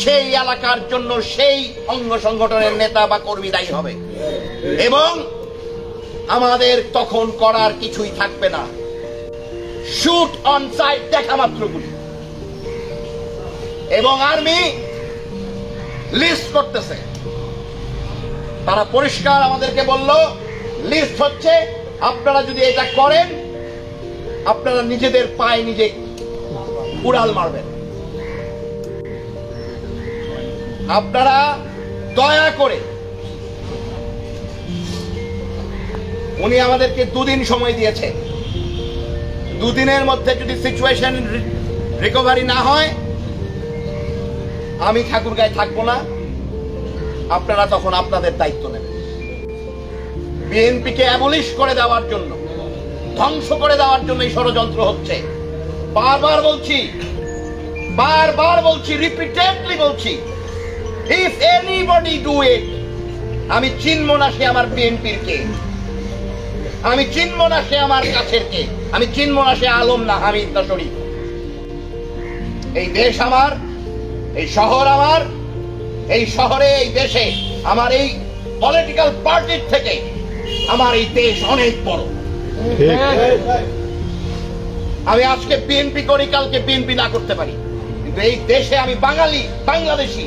সেই এলাকার জন্য সেই অঙ্গ সংগঠনের নেতা বা কর্মী দায়ী হবে এবং আমাদের তখন করার কিছুই থাকবে না। শুট অন সাইট, দেখা মাত্র গুলি। এবং আর্মি লিস্ট করতেছে, তারা পরিষ্কার আমাদেরকে বলল লিস্ট হচ্ছে, আপনারা যদি এটা করেন আপনারা নিজেদের পায়ে নিজে উড়াল মারবেন। আপনারা দয়া করে, উনি আমাদেরকে 2 দিন সময় দিয়েছে, 2 দিনের মধ্যে যদি সিচুয়েশন রিকভারি না হয় আমি ঠাকুরগাঁয়ে থাকবো না, আপনারা তখন আপনাদের দায়িত্ব নেবেন। বিএনপিকে অ্যাবলিশ করে দেওয়ার জন্য, ধ্বংস করে দেওয়ার জন্য এই ষড়যন্ত্র হচ্ছে। বারবার বলছি, রিপিটেডলি বলছি, ইফ এনিবডি ডু ইট, আমি চিনব না সে আমার বিএনপির কে, আমি চিনব না সে আমার কাছের কে, আমি চিনব না সে আলম না হামিদ না শরীফ। এই দেশ আমার, এই শহর আমার, এই শহরে এই দেশে আমার এই পলিটিক্যাল পার্টির থেকে আমার এই দেশ অনেক বড়। আমি আজকে বিএনপি করি, কালকে বিএনপি না করতে পারি, কিন্তু এই দেশে আমি বাঙালি, বাংলাদেশি।